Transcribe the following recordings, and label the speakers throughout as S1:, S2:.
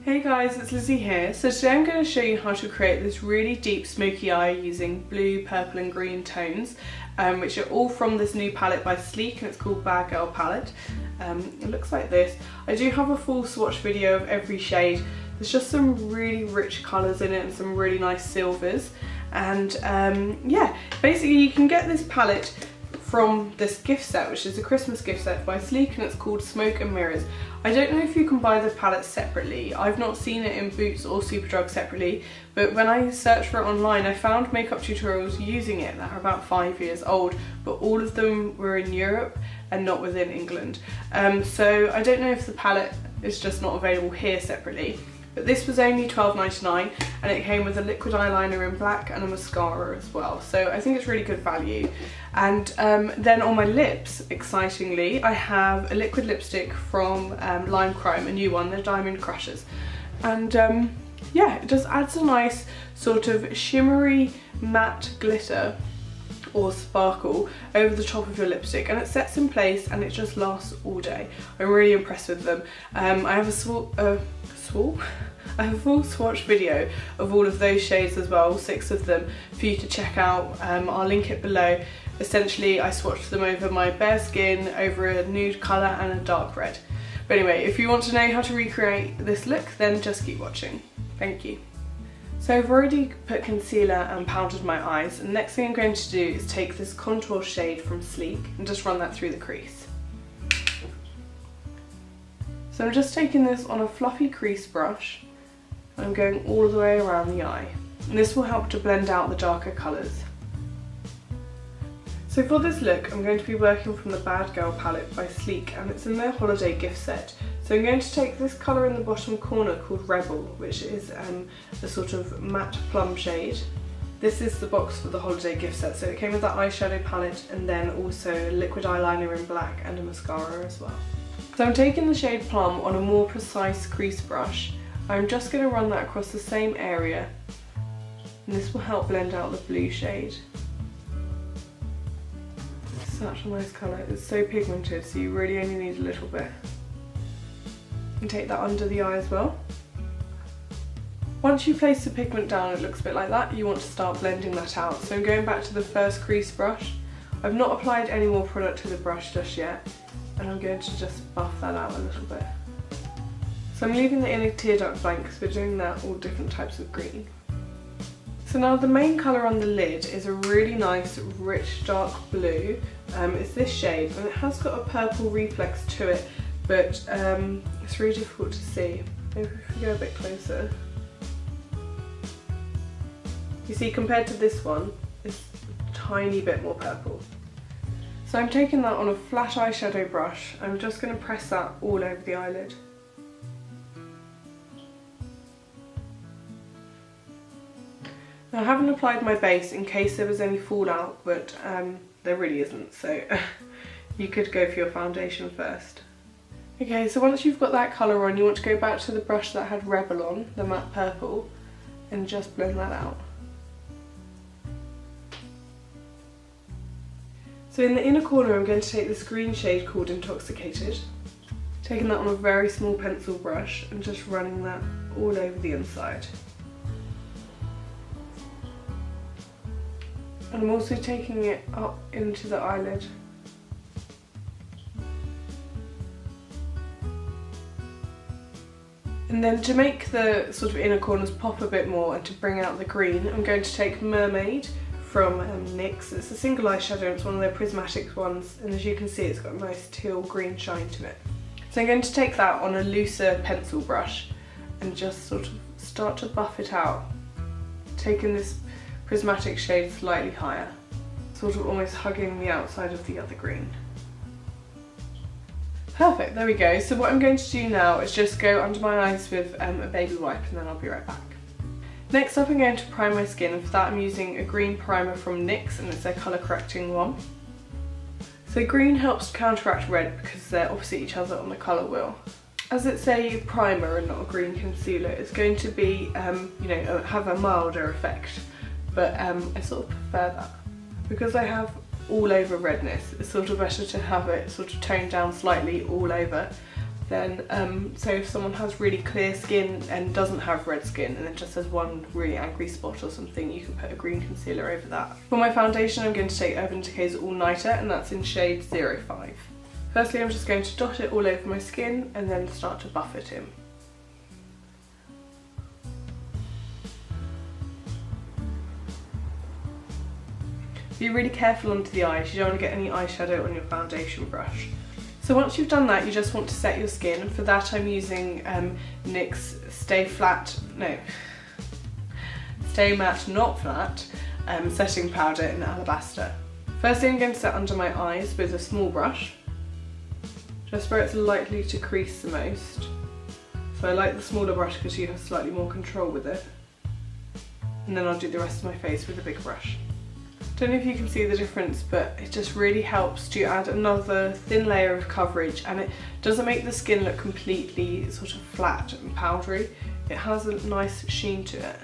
S1: Hey guys, it's Lizzie here. So today I'm going to show you how to create this really deep smoky eye using blue, purple and green tones, which are all from this new palette by Sleek, and it's called Bad Girl Palette. It looks like this. I do have a full swatch video of every shade. There's just some really rich colours in it and some really nice silvers. And yeah, basically you can get this palette from this gift set, which is a Christmas gift set by Sleek, and it's called Smoke and Mirrors. I don't know if you can buy the palette separately. I've not seen it in Boots or Superdrug separately, but when I searched for it online I found makeup tutorials using it that are about 5 years old, but all of them were in Europe and not within England. So I don't know if the palette is just not available here separately. But this was only £12.99 and it came with a liquid eyeliner in black and a mascara as well. So I think it's really good value. And then on my lips, excitingly, I have a liquid lipstick from Lime Crime, a new one, the Diamond Crushers. And yeah, it just adds a nice sort of shimmery matte glitter or sparkle over the top of your lipstick, and it sets in place and it just lasts all day. I'm really impressed with them. I have a full swatch video of all of those shades as well, 6 of them, for you to check out. I'll link it below. Essentially I swatched them over my bare skin, over a nude colour and a dark red. But anyway, if you want to know how to recreate this look, then just keep watching. Thank you. So I've already put concealer and powdered my eyes, and the next thing I'm going to do is take this contour shade from Sleek and just run that through the crease. So I'm just taking this on a fluffy crease brush and I'm going all the way around the eye. And this will help to blend out the darker colours. So for this look I'm going to be working from the Bad Girl palette by Sleek, and it's in their holiday gift set. So I'm going to take this colour in the bottom corner called Rebel, which is a sort of matte plum shade. This is the box for the holiday gift set, so it came with that eyeshadow palette and then also a liquid eyeliner in black and a mascara as well. So I'm taking the shade Plum on a more precise crease brush. I'm just going to run that across the same area, and this will help blend out the blue shade. Such a nice colour, it's so pigmented, so you really only need a little bit. And take that under the eye as well. Once you place the pigment down, it looks a bit like that, you want to start blending that out. So I'm going back to the first crease brush. I've not applied any more product to the brush just yet, and I'm going to just buff that out a little bit. So I'm leaving the inner tear duct blank because we're doing that all different types of green. So now the main colour on the lid is a really nice rich dark blue. It's this shade and it has got a purple reflex to it, but it's really difficult to see. Maybe if we go a bit closer. You see, compared to this one, it's a tiny bit more purple. So I'm taking that on a flat eyeshadow brush. I'm just going to press that all over the eyelid. Now I haven't applied my base in case there was any fallout, but there really isn't, so you could go for your foundation first. Okay, so once you've got that colour on, you want to go back to the brush that had Rebel on, the matte purple, and just blend that out. So in the inner corner I'm going to take this green shade called Intoxicated, taking that on a very small pencil brush and just running that all over the inside. And I'm also taking it up into the eyelid. And then to make the sort of inner corners pop a bit more and to bring out the green, I'm going to take Mermaid from NYX. It's a single eyeshadow, it's one of their prismatic ones, and as you can see it's got a nice teal green shine to it. So I'm going to take that on a looser pencil brush and just sort of start to buff it out, taking this prismatic shade slightly higher, sort of almost hugging the outside of the other green. Perfect, there we go. So what I'm going to do now is just go under my eyes with a baby wipe, and then I'll be right back. Next up I'm going to prime my skin, and for that I'm using a green primer from NYX, and it's their colour correcting one. So green helps counteract red because they're opposite each other on the colour wheel. As it's a primer and not a green concealer, it's going to be, you know, have a milder effect. But I sort of prefer that. Because I have all over redness, it's sort of better to have it sort of toned down slightly all over. then so if someone has really clear skin and doesn't have red skin and then just has one really angry spot or something, you can put a green concealer over that. For my foundation, I'm going to take Urban Decay's All Nighter, and that's in shade 05. Firstly, I'm just going to dot it all over my skin and then start to buff it in. Be really careful under the eyes, you don't want to get any eyeshadow on your foundation brush. So once you've done that, you just want to set your skin. For that I'm using NYX's Stay Matte Not Flat setting powder in Alabaster. Firstly, I'm going to set under my eyes with a small brush, just where it's likely to crease the most. So I like the smaller brush because you have slightly more control with it. And then I'll do the rest of my face with a bigger brush. Don't know if you can see the difference, but it just really helps to add another thin layer of coverage, and it doesn't make the skin look completely sort of flat and powdery. It has a nice sheen to it.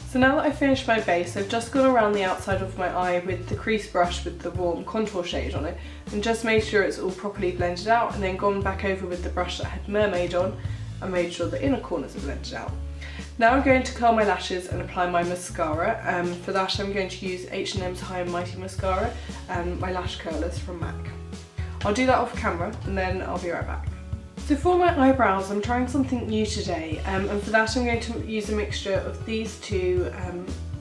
S1: So now that I've finished my base, I've just gone around the outside of my eye with the crease brush with the warm contour shade on it and just made sure it's all properly blended out, and then gone back over with the brush that had Mermaid on and made sure the inner corners are blended out. Now I'm going to curl my lashes and apply my mascara. For that I'm going to use H&M's High and Mighty Mascara and my lash curlers from MAC. I'll do that off camera and then I'll be right back. So for my eyebrows, I'm trying something new today, and for that I'm going to use a mixture of these two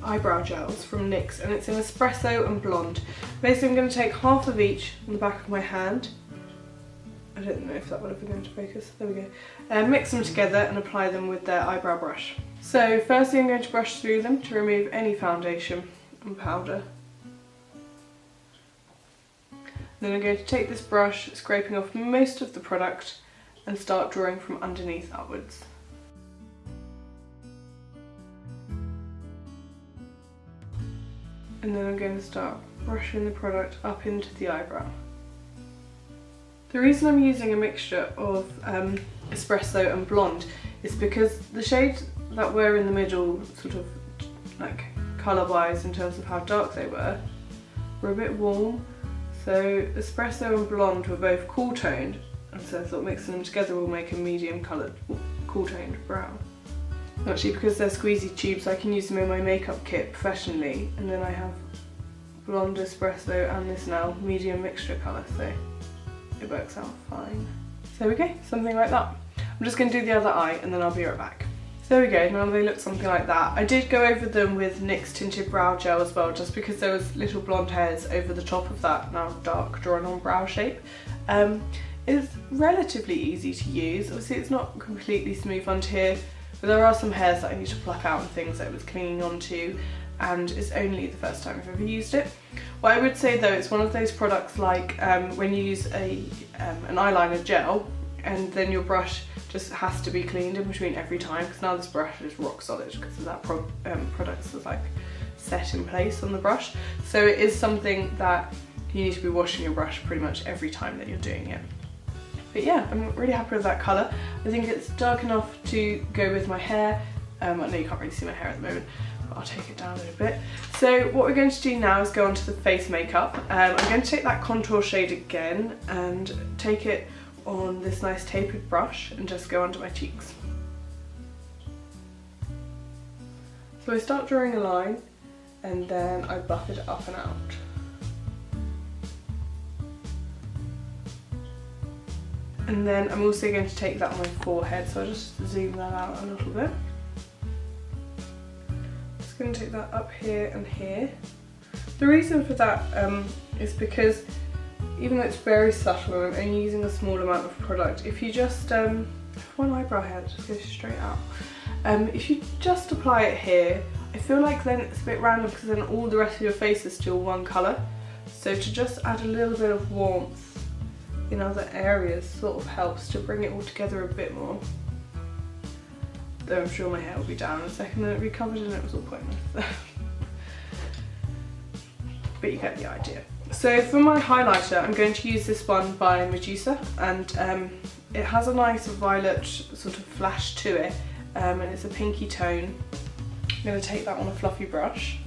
S1: eyebrow gels from NYX, and it's in Espresso and Blond. Basically I'm going to take half of each on the back of my hand. I don't know if that would have been going to focus. There we go. Mix them together and apply them with their eyebrow brush. So firstly I'm going to brush through them to remove any foundation and powder. Then I'm going to take this brush, scraping off most of the product, and start drawing from underneath upwards. And then I'm going to start brushing the product up into the eyebrow. The reason I'm using a mixture of Espresso and Blond is because the shades that were in the middle, sort of like colour wise in terms of how dark they were a bit warm. So Espresso and Blond were both cool toned, and so I thought mixing them together will make a medium coloured cool toned brown. Actually, because they're squeezy tubes, I can use them in my makeup kit professionally, and then I have Blonde, Espresso and this now medium mixture colour, so it works out fine. So there we go, something like that. I'm just going to do the other eye and then I'll be right back. So there we go, now they look something like that. I did go over them with NYX Tinted Brow Gel as well, just because there was little blonde hairs over the top of that now dark drawn on brow shape. It's relatively easy to use. Obviously it's not completely smooth onto here, but there are some hairs that I need to pluck out and things that it was clinging onto, and it's only the first time I've ever used it. What I would say though, it's one of those products like when you use an eyeliner gel and then your brush just has to be cleaned in between every time, because now this brush is rock solid because of that product is like set in place on the brush. So it is something that you need to be washing your brush pretty much every time that you're doing it. But yeah, I'm really happy with that colour. I think it's dark enough to go with my hair. I know you can't really see my hair at the moment, but I'll take it down a little bit. So what we're going to do now is go on to the face makeup. I'm going to take that contour shade again and take it on this nice tapered brush and just go under my cheeks. So I start drawing a line and then I buff it up and out. And then I'm also going to take that on my forehead, so I'll just zoom that out a little bit. Just going to take that up here and here. The reason for that is because even though it's very subtle and I'm only using a small amount of product, if you just, one eyebrow hair just goes straight out. If you just apply it here, I feel like then it's a bit random because then all the rest of your face is still one colour. So to just add a little bit of warmth in other areas sort of helps to bring it all together a bit more. Though I'm sure my hair will be down in a second and it'll be covered and it was all pointless. But you get the idea. So for my highlighter, I'm going to use this one by Medusa, and it has a nice violet sort of flash to it, and it's a pinky tone. I'm going to take that on a fluffy brush.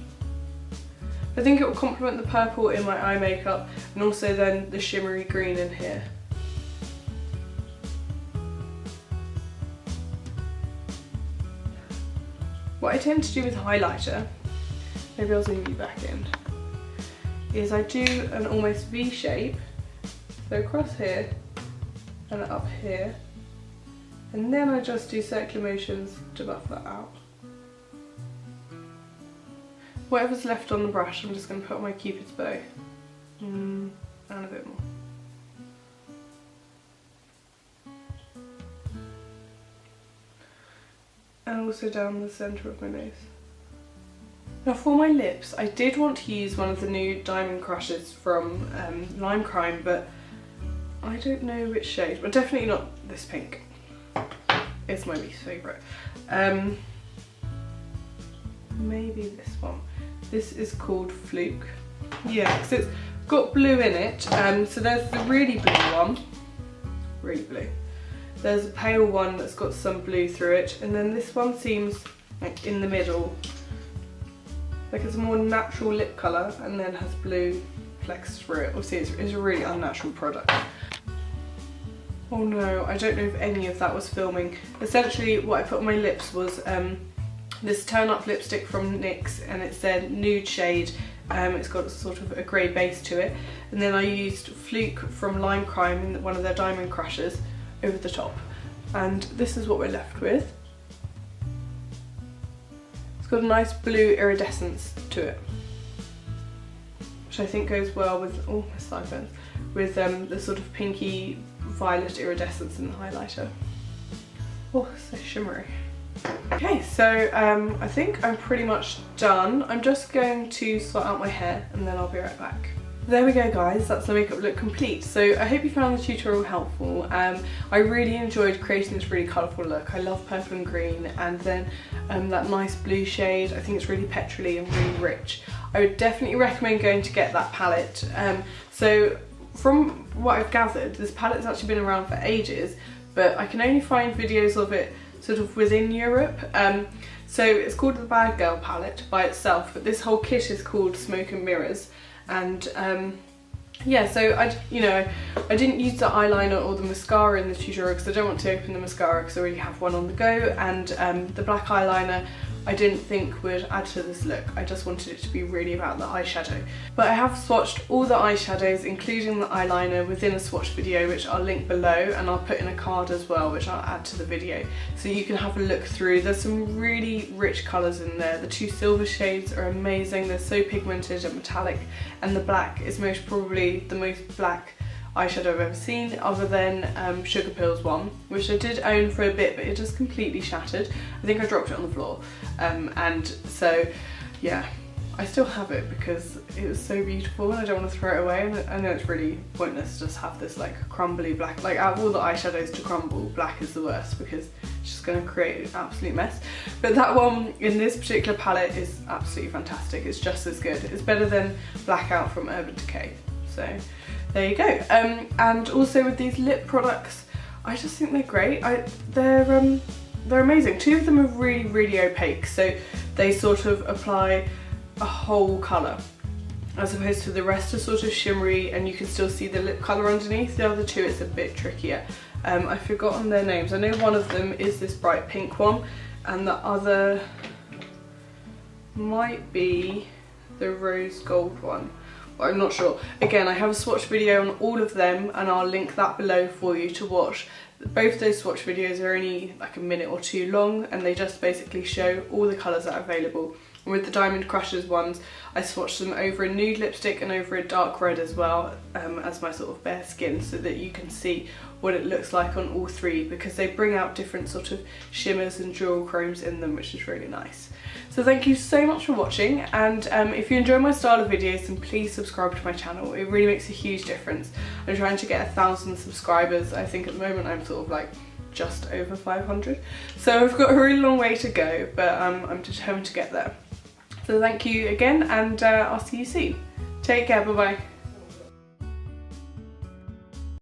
S1: I think it will complement the purple in my eye makeup and also then the shimmery green in here. what I tend to do with highlighter, maybe I'll zoom you back in, is I do an almost V shape, so across here and up here, and then I just do circular motions to buff that out. Whatever's left on the brush, I'm just going to put on my Cupid's bow, and a bit more. And also down the centre of my nose. Now for my lips, I did want to use one of the new diamond crushes from Lime Crime, but I don't know which shade, but definitely not this pink. It's my least favourite. Maybe this one. This is called Fluke. Yeah, because it's got blue in it. So there's the really blue one, really blue. There's a pale one that's got some blue through it, and then this one seems like in the middle, like it's a more natural lip colour and then has blue flecks through it. Obviously it's a really unnatural product. Oh no, I don't know if any of that was filming. Essentially what I put on my lips was this Turnt Up lipstick from NYX, and it's their nude shade. It's got sort of a grey base to it, and then I used Fluke from Lime Crime in one of their diamond crushes over the top, and this is what we're left with. It's got a nice blue iridescence to it, which I think goes well with, oh my sideburns, with the sort of pinky violet iridescence in the highlighter. Oh, so shimmery. Okay, so I think I'm pretty much done. I'm just going to sort out my hair and then I'll be right back. There we go guys, that's the makeup look complete. So I hope you found the tutorial helpful. I really enjoyed creating this really colourful look. I love purple and green, and then that nice blue shade. I think it's really petrol-y and really rich. I would definitely recommend going to get that palette. So from what I've gathered, this palette's actually been around for ages, but I can only find videos of it sort of within Europe. So it's called the Bad Girl palette by itself, but this whole kit is called Smoke and Mirrors. And yeah, so I didn't use the eyeliner or the mascara in the tutorial because I don't want to open the mascara because I already have one on the go, and the black eyeliner I didn't think would add to this look. I just wanted it to be really about the eyeshadow. But I have swatched all the eyeshadows, including the eyeliner, within a swatch video, which I'll link below, and I'll put in a card as well, which I'll add to the video, so you can have a look through. There's some really rich colours in there. The two silver shades are amazing. They're so pigmented and metallic, and the black is most probably the most black eyeshadow I've ever seen, other than Sugar Pills one, which I did own for a bit, but it just completely shattered. I think I dropped it on the floor, and so yeah, I still have it because it was so beautiful and I don't want to throw it away. And I know it's really pointless to just have this like crumbly black, like out of all the eyeshadows to crumble, black is the worst because it's just going to create an absolute mess. But that one in this particular palette is absolutely fantastic. It's just as good. It's better than Blackout from Urban Decay. So there you go. And also with these lip products, I just think they're great. They're amazing. Two of them are really, really opaque, so they sort of apply a whole colour, as opposed to the rest are sort of shimmery and you can still see the lip colour underneath. The other two, it's a bit trickier. I've forgotten their names. I know one of them is this bright pink one, and the other might be the rose gold one. I'm not sure. Again, I have a swatch video on all of them and I'll link that below for you to watch. Both those swatch videos are only like a minute or two long, and they just basically show all the colours that are available. And with the Diamond Crushers ones, I swatched them over a nude lipstick and over a dark red as well, as my sort of bare skin, so that you can see what it looks like on all three, because they bring out different sort of shimmers and jewel chromes in them, which is really nice. So thank you so much for watching, and if you enjoy my style of videos, then please subscribe to my channel. It really makes a huge difference. I'm trying to get 1,000 subscribers. I think at the moment I'm sort of like just over 500. So I've got a really long way to go, but I'm determined to get there. So thank you again, and I'll see you soon. Take care, bye bye.